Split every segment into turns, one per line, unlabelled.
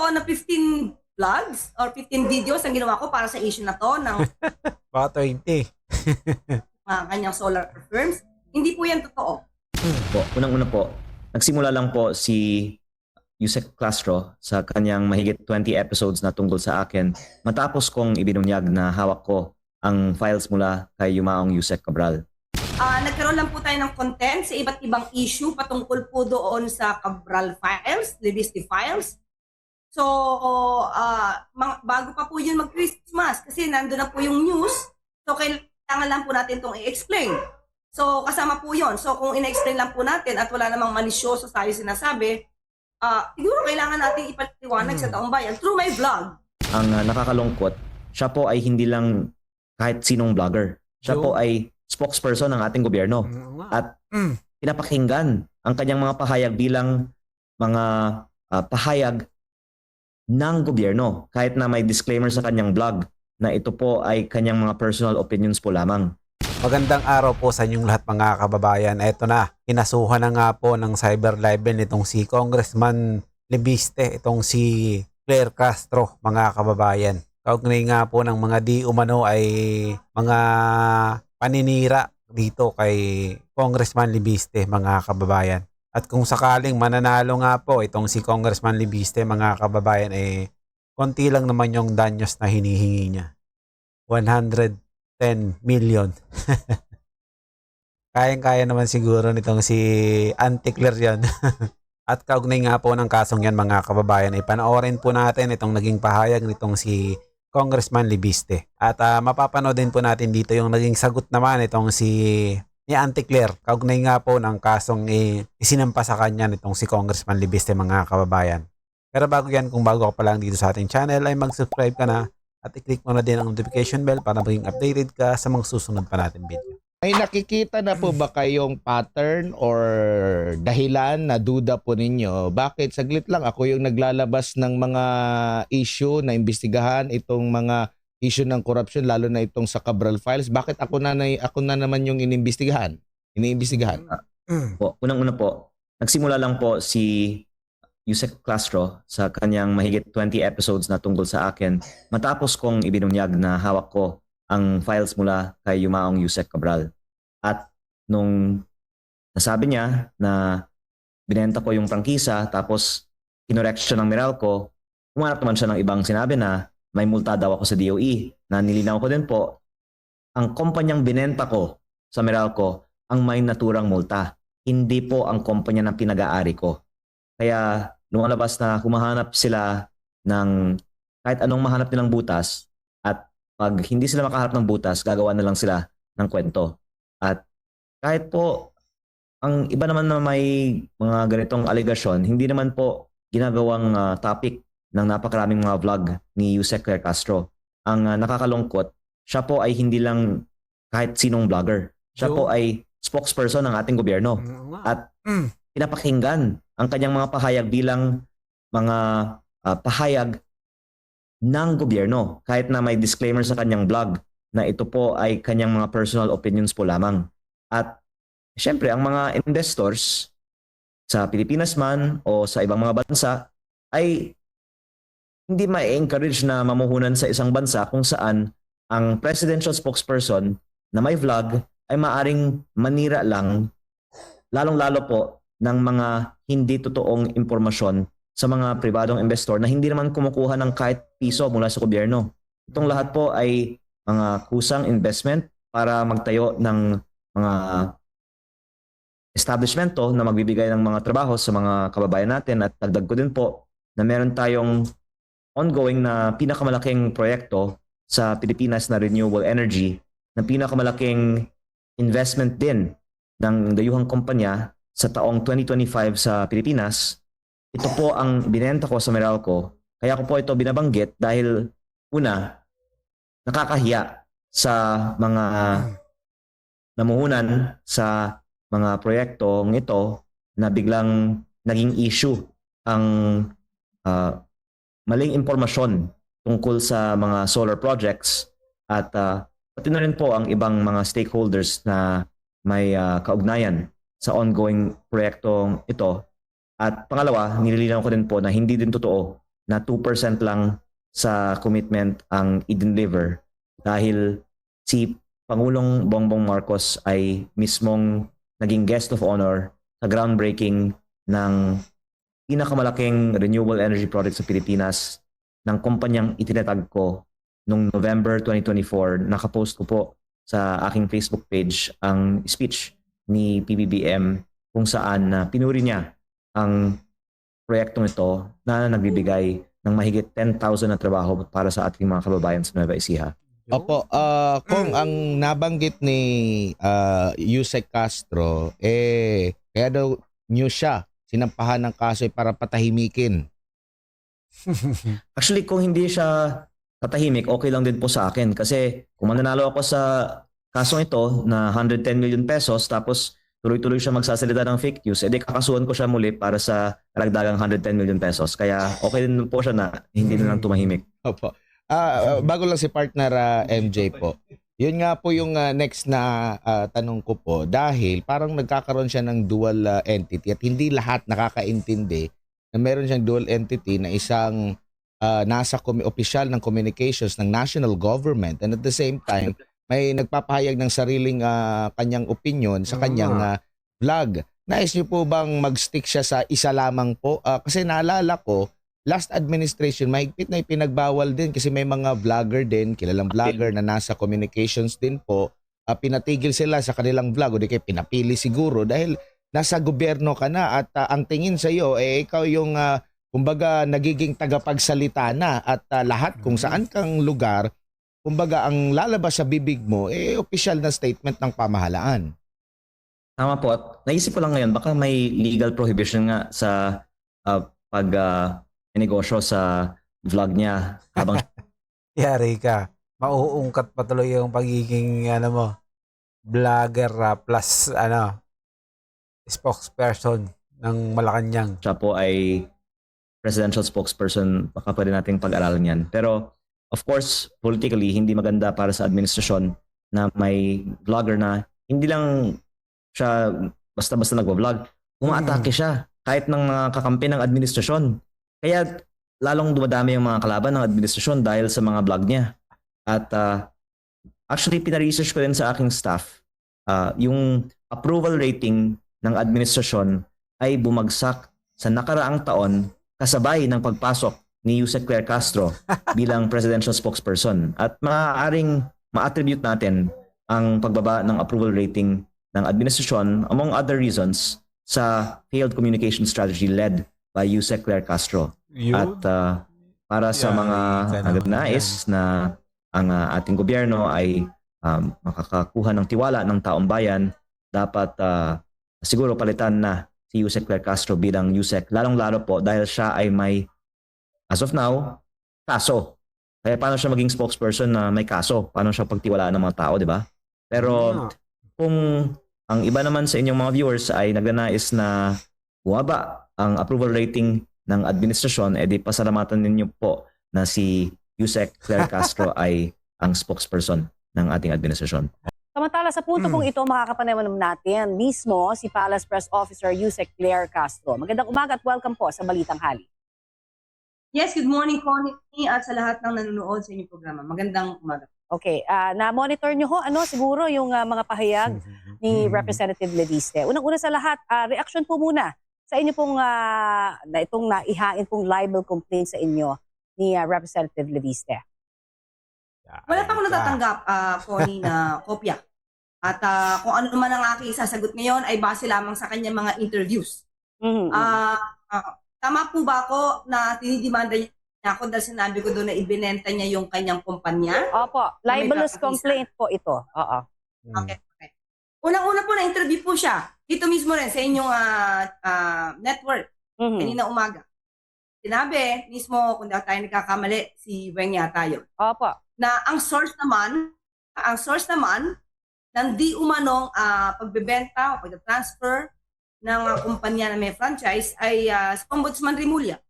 totoo na 15 vlogs or 15 videos ang ginawa ko para sa issue na to ng
Baka 20.
mga kanyang solar firms. Hindi po yan totoo.
Po, unang-una po, nagsimula lang po si Yusek Castro sa kanyang mahigit 20 episodes na tungkol sa akin matapos kong ibinunyag na hawak ko ang files mula kay Yumaong Yusek Cabral.
Nagkaroon lang po tayo ng content sa iba't ibang issue patungkol po doon sa Cabral files, Libiste files. So, bago pa po yun mag-Christmas kasi nandun na po yung news. So, kailangan lang po natin itong i-explain. So, kasama po yun. So, kung ina-explain lang po natin at wala namang malisyoso tayo sinasabi, siguro kailangan natin ipatiwanag sa taong bayan through my vlog.
Ang nakakalungkot, siya po ay hindi lang kahit sinong vlogger. Siya po ay spokesperson ng ating gobyerno. At pinapakinggan ang kanyang mga pahayag bilang mga pahayag ng gobyerno. Kahit na may disclaimer sa kanyang vlog na ito po ay kanyang mga personal opinions po lamang.
Magandang araw po sa inyong lahat mga kababayan. Eto na, kinasuhan na nga po ng cyber libel nitong si Congressman Libiste, itong si Claire Castro mga kababayan. Kaugnay nga po ng mga di umano ay mga paninira dito kay Congressman Libiste mga kababayan. At kung sakaling mananalo nga po itong si Congressman Libiste mga kababayan, konti lang naman yung danyos na hinihingi niya. 110 million. Kayang-kaya naman siguro nitong si Auntie Claire yan. At kaugnay nga po ng kasong yan mga kababayan, panoorin po natin itong naging pahayag nitong si Congressman Libiste. At mapapanood din po natin dito yung naging sagot naman itong ni Auntie Claire. Kaugnay nga po ng kasong isinampa sa kanya nitong si Congressman Libiste mga kababayan. Pero bago yan, kung bago ka pa lang dito sa ating channel, ay mag-subscribe ka na at i-click mo na din ang notification bell para maging updated ka sa mga susunod pa natin video.
May nakikita na po ba kayong pattern or dahilan na duda po ninyo? Bakit? Saglit lang, ako yung naglalabas ng mga issue na imbestigahan itong mga issue ng corruption, lalo na itong sa Cabral files. Bakit ako na naman yung iniimbestigahan?
Po, unang-una po, nagsimula lang po si Yusek Castro sa kanyang mahigit 20 episodes na tungkol sa akin matapos kong ibinunyag na hawak ko ang files mula kay Yumaong Yusek Cabral. At nung nasabi niya na binenta ko yung prangkisa tapos kinorek siya ng Meralco, umarap naman siya ng ibang sinabi na may multa daw ako sa DOE. Na nilinaw ko din po, ang kumpanyang binenta ko sa Meralco ang may naturang multa. Hindi po ang kumpanya na pinag-aari ko. Kaya lumalabas na humahanap sila ng kahit anong mahanap nilang butas at pag hindi sila makahanap ng butas, gagawa na lang sila ng kwento. At kahit po ang iba naman na may mga ganitong aligasyon, hindi naman po ginagawang topic ng napakaraming mga vlog ni Yusek Claire Castro. Ang nakakalungkot, siya po ay hindi lang kahit sinong vlogger. Siya po ay spokesperson ng ating gobyerno. At pinapakinggan ang kanyang mga pahayag bilang mga pahayag ng gobyerno. Kahit na may disclaimer sa kanyang vlog na ito po ay kanyang mga personal opinions po lamang. At syempre, ang mga investors sa Pilipinas man o sa ibang mga bansa ay hindi ma-encourage na mamuhunan sa isang bansa kung saan ang presidential spokesperson na may vlog ay maaring manira lang, lalong-lalo po ng mga hindi totoong impormasyon sa mga pribadong investor na hindi naman kumukuha ng kahit piso mula sa gobyerno. Itong lahat po ay mga kusang investment para magtayo ng mga establishmento na magbibigay ng mga trabaho sa mga kababayan natin. At dagdag ko din po na meron tayong ongoing na pinakamalaking proyekto sa Pilipinas na renewable energy, na pinakamalaking investment din ng dayuhang kumpanya sa taong 2025 sa Pilipinas. Ito po ang binenta ko sa Meralco. Kaya ko po ito binabanggit dahil una, nakakahiya sa mga namuhunan sa mga proyektong ito na biglang naging issue ang maling impormasyon tungkol sa mga solar projects at pati na rin po ang ibang mga stakeholders na may kaugnayan sa ongoing proyektong ito. At pangalawa, nililinaw ko din po na hindi din totoo na 2% lang sa commitment ang i-deliver dahil si Pangulong Bongbong Marcos ay mismong naging guest of honor sa groundbreaking ng pinakamalaking renewable energy project sa Pilipinas ng kumpanyang itinatag ko noong November 2024. Nakapost ko po sa aking Facebook page ang speech ni PBBM kung saan pinuri niya ang proyektong ito na nagbibigay ng mahigit 10,000 na trabaho para sa ating mga kababayan sa Nueva Ecija.
Opo, kung ang nabanggit ni Yusek Castro, kaya daw niyo siya sinampahan ng kaso para patahimikin.
Actually, kung hindi siya tatahimik, okay lang din po sa akin. Kasi kung mananalo ako sa kasong ito na 110 million pesos, tapos tuloy-tuloy siya magsasalita ng fake news, edi kakasuhan ko siya muli para sa karagdagang 110 million pesos. Kaya okay din po siya na hindi na lang tumahimik.
Opo. Bago lang si partner MJ po. Yun nga po yung next na tanong ko po dahil parang nagkakaroon siya ng dual entity at hindi lahat nakakaintindi na meron siyang dual entity na isang nasa opisyal ng communications ng national government and at the same time may nagpapahayag ng sariling kanyang opinion sa kanyang vlog. Nais niyo po bang mag-stick siya sa isa lamang po? Kasi naalala ko last administration, mahigpit na ipinagbawal din kasi may mga vlogger din, kilalang vlogger na nasa communications din po, pinatigil sila sa kanilang vlog o di kaya pinapili siguro dahil nasa gobyerno ka na at ang tingin sa iyo, ikaw yung kumbaga nagiging tagapagsalita na at lahat kung saan kang lugar, kumbaga ang lalabas sa bibig mo, opisyal na statement ng pamahalaan.
Tama po. At naisip ko lang ngayon, baka may legal prohibition nga sa pag negosyo sa vlog niya habang
Yari ka. Mauungkat pa tuloy yung pagiging vlogger plus spokesperson ng Malacanang.
siya po ay presidential spokesperson. Baka pwede nating pag-aralan yan. Pero of course, politically, hindi maganda para sa administrasyon na may vlogger na hindi lang siya basta-basta nagwa-vlog. Umaatake siya kahit ng mga kakampi ng administrasyon. Kaya lalong dumadami yung mga kalaban ng administrasyon dahil sa mga vlog niya. At actually, pina-research ko rin sa aking staff, yung approval rating ng administrasyon ay bumagsak sa nakaraang taon kasabay ng pagpasok ni Yusek Claire Castro bilang presidential spokesperson. At maaaring ma-attribute natin ang pagbaba ng approval rating ng administrasyon, among other reasons, sa failed communication strategy led by Yusek Claire Castro. At para sa mga nagnanais na ang ating gobyerno ay makakakuha ng tiwala ng taong bayan, dapat siguro palitan na si Yusek Claire Castro bilang Yusek, lalong-lalo po dahil siya ay may, as of now, kaso. Kaya paano siya maging spokesperson na may kaso? Paano siya pagtiwalaan ng mga tao, di ba? Pero kung ang iba naman sa inyong mga viewers ay nagnanais na bumaba ang approval rating ng administrasyon, edi pasalamatan ninyo po na si Yusek Claire Castro ay ang spokesperson ng ating administrasyon.
Samantala sa punto pong ito, makakapanaman natin mismo si Palace Press Officer Yusek Claire Castro. Magandang umaga at welcome po sa Balitang Hali.
Yes, good morning, Connie, at sa lahat ng nanonood sa inyong programa. Magandang umaga.
Okay, na-monitor nyo ho, siguro yung mga pahayag ni Representative Leviste. Unang-una sa lahat, reaction po muna sa inyo pong na itong naihain pong libel complaint sa inyo ni Representative Leviste.
Wala pa akong natatanggap, Connie, na kopya. At kung ano naman ang aking sasagot ngayon ay base lamang sa kanyang mga interviews. Tama po ba ako na tinidimanda niya ako dahil sinabi ko doon na ibinenta niya yung kanyang kumpanya?
Opo, libelous complaint po ito. Oo.
Okay. Unang-una po na-interview po siya. Dito mismo rin sa inyong network. Kanina umaga. Sinabi mismo, kung daw tayo nagkakamali, si Weng yata yun.
Opo.
Na ang source naman ng di umanong pagbebenta o pag-transfer ng kumpanya na may franchise ay sa Ombudsman Rimulya.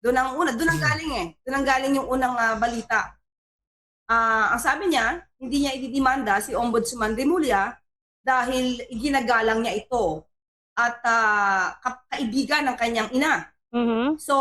Doon ang galing Doon ang galing yung unang balita. Ang sabi niya, hindi niya ididimanda si Ombudsman Rimulya dahil ginagalang niya ito at kaibigan ng kanyang ina. So,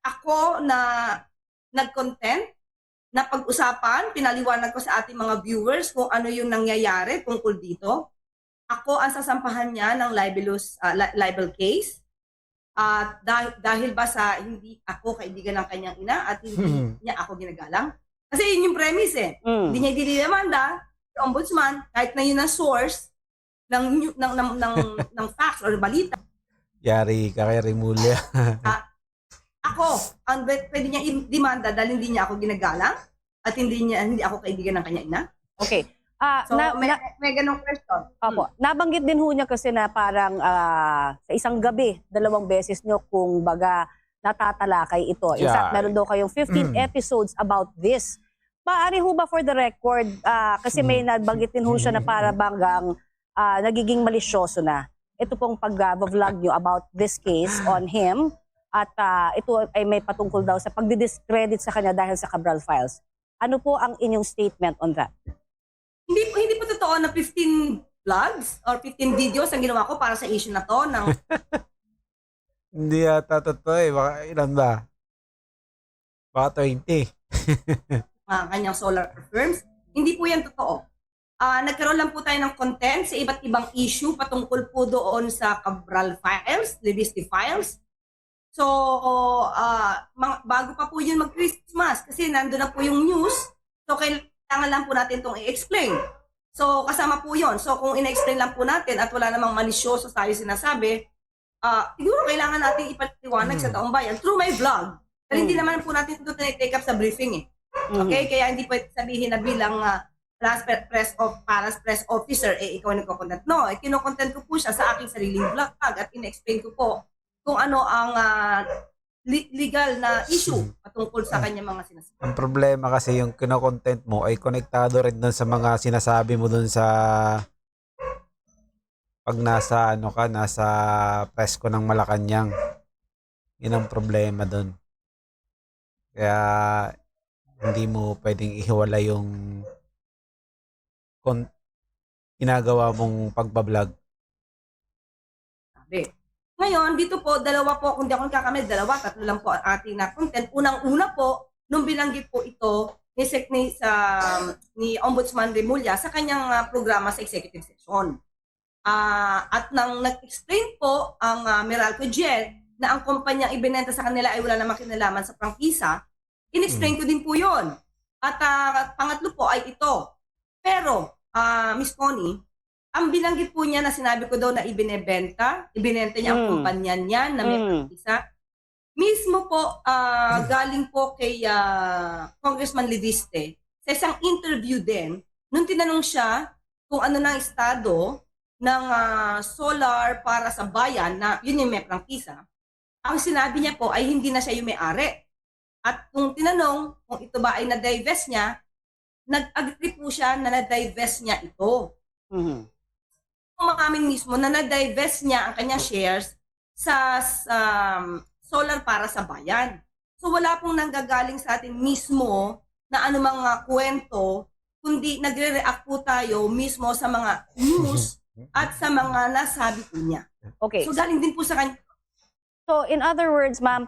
ako na nag-content, na pag-usapan, pinaliwanag ko sa ating mga viewers kung ano yung nangyayari tungkol dito. Ako ang sasampahan niya ng libel case. At dahil ba sa hindi ako kaibigan ng kanyang ina at hindi niya ako ginagalang? Kasi yun yung premise eh. Hindi niya dinidemanda si ombudsman kahit na yun ang source ng facts or balita.
Yari ka kay Rimulya.
Ako, ang pwede niya i-demanda dahil hindi niya ako ginagalang at hindi ako kaibigan ng kanyang ina.
Okay.
So, may ganong question.
Opo. Nabanggit din ho niya kasi na parang sa isang gabi, 2 beses nyo kung baga natatalakay ito. In fact, meron daw kayong 15 episodes about this. Maaari ho ba for the record, kasi may nabanggit din ho siya na para banggang nagiging malisyoso na. Ito pong pag-vlog nyo about this case on him at ito ay may patungkol daw sa pagdidiscredit sa kanya dahil sa Cabral Files. Ano po ang inyong statement on that?
Hindi po totoo na 15 vlogs or 15 videos ang ginawa ko para sa issue na to ng
Hindi yata totoo eh. Baka ilan ba? Baka 20.
Kanyang solar firms. Hindi po yan totoo. Nagkaroon lang po tayo ng content sa iba't ibang issue patungkol po doon sa Cabral Files, Libiste Files. So, bago pa po yun mag-Christmas kasi nandun na po yung news. So, kailangan lang po natin itong i-explain. So, kasama po yun. So, kung ina-explain lang po natin at wala namang malisyoso tayo sinasabi, siguro kailangan natin ipatiwanag sa taong bayan through my vlog. Pero hindi naman po natin ito take up sa briefing eh. Okay? Kaya hindi pwede sabihin na bilang press officer, ikaw ang nagko-content. No, kino-content ko po siya sa aking sariling vlog at ina-explain ko po kung ano ang legal na issue patungkol sa kanya mga sinasabi.
Ang problema kasi yung kino-content mo ay konektado rin doon sa mga sinasabi mo doon sa pag nasa nasa presko ng Malacanang. Yun ang problema doon. Kaya hindi mo pwedeng ihiwala yung ginagawa mong pagbablog.
Sabi. Ngayon, dito po, 2 po, kung di ako nagkakamali, 2, 3 lang po ang ating na content. Unang-una po, nung binanggit po ito ni Ombudsman Rimulya sa kanyang programa sa executive session. At nang nag-explain po ang Meralco Gel na ang kumpanyang ibinenta sa kanila ay wala namang kinalaman sa prangkisa, in-explain ko din po yon. At pangatlo po ay ito. Pero, Miss Connie, ang binanggit po niya na sinabi ko daw na ibinenta niya ang kumpanya niya na may prangkisa. Mismo po, galing po kay Congressman Lidiste, sa isang interview din, nung tinanong siya kung ano na estado ng solar para sa bayan, na yun yung may prangkisa, ang sinabi niya po ay hindi na siya yung may-ari. At kung tinanong kung ito ba ay na-divest niya, nag-agree po siya na na-divest niya ito. Umamin mismo na na-divest niya ang kanyang shares sa solar para sa bayan. So wala pong nanggagaling sa atin mismo na anumang kwento, kundi nagre-react po tayo mismo sa mga news at sa mga nasabi po niya.
Okay.
So galing din po sa kanya.
So in other words, ma'am,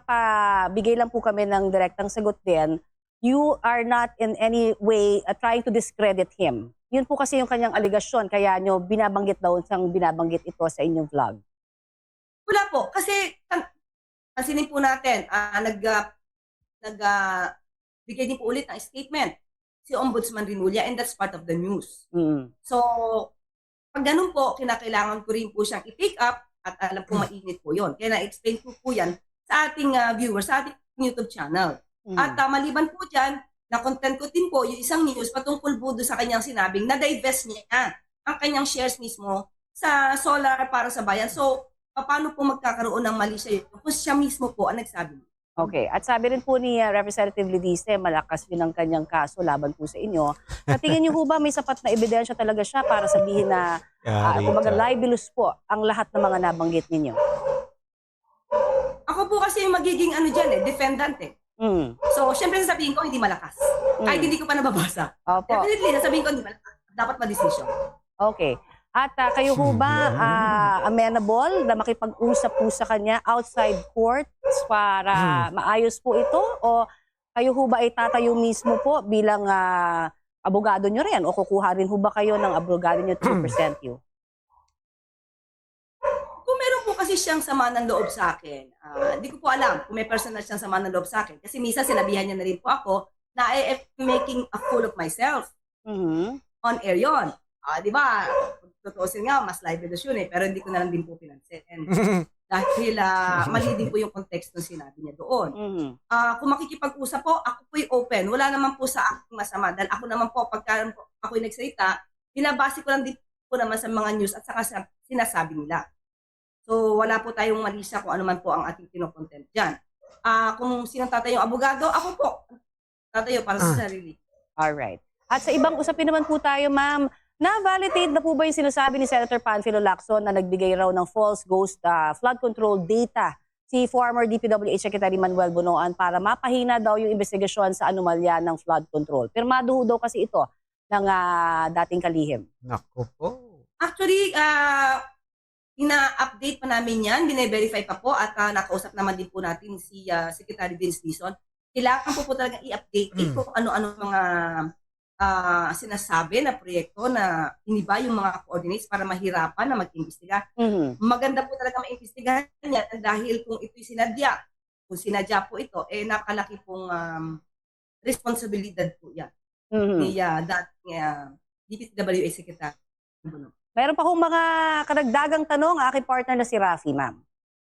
bigay lang po kami ng direktang sagot din. You are not in any way trying to discredit him. Yun po kasi yung kanyang aligasyon, kaya nyo binabanggit daw siyang binabanggit ito sa inyong vlog.
Wala po, kasi pansinin po natin, bigay din po ulit ng statement si Ombudsman Rimulya and that's part of the news. So, pag ganun po, kinakailangan ko rin po siyang i-pick up at alam po mainit po yun. Kaya na-explain po yan sa ating viewers, sa ating YouTube channel. At maliban po dyan, na-content ko din po yung isang news patungkol po sa kanyang sinabing na-divest niya ang kanyang shares mismo sa solar para sa bayan. So, paano po magkakaroon ng mali siya yun? Kung siya mismo po ang nagsabi.
Okay. At sabi rin po ni Representative Lidiste, malakas din ang kanyang kaso laban po sa inyo. Sa tingin niyo po ba may sapat na ebidensya talaga siya para sabihin na kumbaga libelous po ang lahat ng mga nabanggit ninyo?
Ako po kasi yung magiging defendant eh. So, syempre sasabihin ko, hindi malakas. Kahit hindi ko pa nababasa.
Opo.
Definitely, sasabihin ko, hindi malakas. Dapat ma-decision.
Okay. At kayo ho ba amenable na makipag-usap po sa kanya outside court para maayos po ito? O kayo ho ba ay tatayo mismo po bilang abogado nyo rin? O kukuha rin ho ba kayo ng abogado nyo to represent you?
Kung meron po kasi siyang sama ng loob sa akin, hindi ko po alam kung may personal siyang sama ng loob sa akin. Kasi minsan sinabihan niya na rin po ako na I am making a fool of myself. On air yun. Di ba? Tutuusin nga, mas libelous yun eh. Pero hindi ko na lang din po pinansin. Dahil mali din po yung context ng sinabi niya doon. Kung makikipag-usap po, ako po'y open. Wala naman po sa aking masama. Dahil ako naman po, pagka ako'y nagsalita, binabase ko lang din po naman sa mga news at saka sa sinasabi nila. So, wala po tayong mali sa kung ano man po ang ating kinokontent dyan. Kung sinong tatayong abogado, ako po. Tatayo para sa sarili.
Alright. At sa ibang usapin naman po tayo, ma'am, na-validate na po ba yung sinasabi ni Senator Panfilo Lacson na nagbigay raw ng false ghost flood control data si former DPWH Secretary Manuel Bunoan para mapahina daw yung investigasyon sa anomalya ng flood control? Pirmado ho daw kasi ito ng dating kalihim.
Naku po.
Actually, ina-update pa namin yan, bine-verify pa po at nakausap naman din po natin si Secretary Vince Dizon. Kailangan po talaga i-update kung ano-ano mga sinasabi na proyekto na iniba yung mga coordinates para mahirapan na mag-imbestiga. Maganda po talaga ma-imbestigahan yan dahil kung ito'y sinadya, kung sinadya po ito, nakalaki pong responsibilidad po yan ni dating DPWH Secretary.
Meron pa hong mga karagdagang tanong aking partner na si Rafi, ma'am.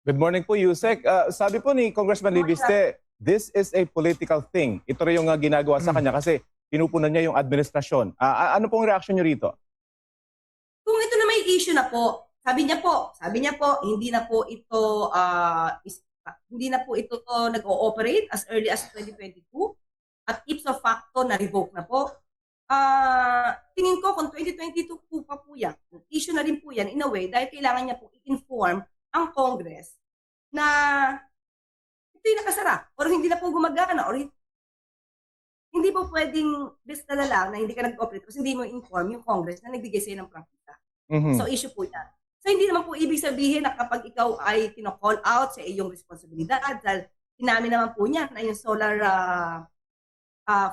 Good morning po, Yusek. Sabi po ni Congressman Libiste, this is a political thing. Ito rin yung ginagawa sa kanya kasi pinupunan niya yung administrasyon. Ano pong reaction niyo rito?
Kung ito na may issue na po, sabi niya po, hindi na po ito nag-ooperate as early as 2022 at ipso facto na revoke na po. Tingin ko kung 2022 po pa po yan, issue na rin po yan in a way dahil kailangan niya po i-inform ang Congress na ito'y nakasara or hindi na po gumagana or hindi po pwedeng basta na lang na hindi ka nag-operate kasi hindi mo inform yung Congress na nagbigay sa'yo ng prangkita. So issue po yan. So hindi naman po ibig sabihin na kapag ikaw ay kino-call out sa iyong responsibilidad dahil inamin naman po niya na yung Solar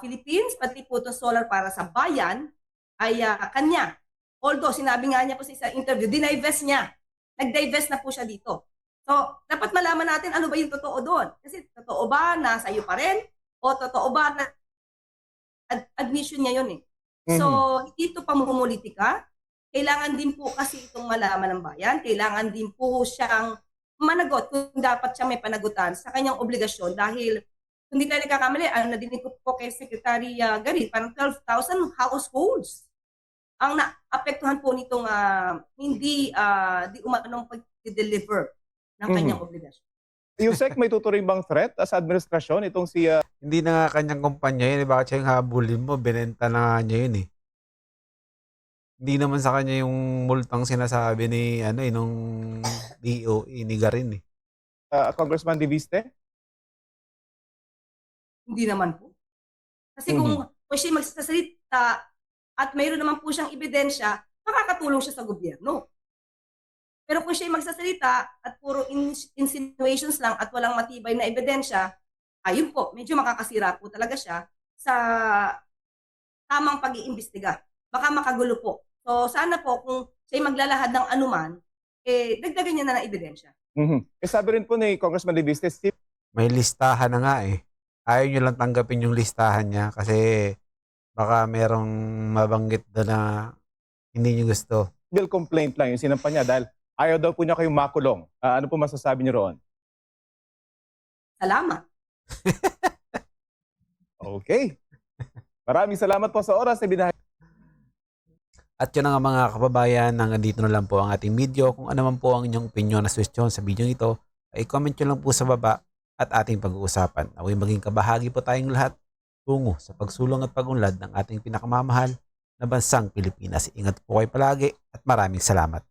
Philippines, pati po itong solar para sa bayan ay kanya. Although sinabi nga niya po sa isang interview, dinivest niya. Nag-divest na po siya dito. So dapat malaman natin ano ba yung totoo doon. Kasi totoo ba na sa iyo pa rin? O totoo ba na admission niya yun eh. So, hindi ito pamumulitika. Kailangan din po kasi itong malaman ng bayan. Kailangan din po siyang managot kung dapat siya may panagutan sa kanyang obligasyon dahil kung hindi tayo nagkakamali, nadinig ko po kay Secretary Garin, parang 12,000 households ang naapektuhan po nitong hindi di umanong pag-deliver ng kanyang obligasyon.
Yusek, may tuturing bang threat sa administrasyon itong si...
Hindi na nga kanyang kumpanya yun. Bakit siya yung habulin mo? Binenta na nga niya yun eh. Hindi naman sa kanya yung multang sinasabi ni nung DOE ni Garin eh.
Congressman Libiste?
Hindi naman po. Kasi kung siya magsasalita at mayroon naman po siyang ebidensya, makakatulong siya sa gobyerno. Pero kung siya magsasalita at puro insinuations lang at walang matibay na ebidensya, ayun po, medyo makakasira po talaga siya sa tamang pag-iimbestiga. Baka makagulo po. So sana po kung siya maglalahad ng anuman, dagdagan niya na ng ebidensya.
Sabi rin po ni Congressman Libiste,
May listahan na nga eh. Ayaw nyo lang tanggapin yung listahan niya kasi baka merong mabanggit doon na hindi nyo gusto.
civil complaint lang yung sinampa niya dahil ayaw daw po niya kayong makulong. Ano po masasabi niyo roon?
Salamat.
Okay. Maraming salamat po sa oras na binahagi.
At yun nga mga kababayan, hanggang dito na lang po ang ating video. Kung ano man po ang inyong opinion na suggestion sa video ito, ay comment nyo lang po sa baba at ating pag-uusapan. Naway maging kabahagi po tayong lahat tungo sa pagsulong at pag-unlad ng ating pinakamamahal na bansang Pilipinas. Ingat po kayo palagi at maraming salamat.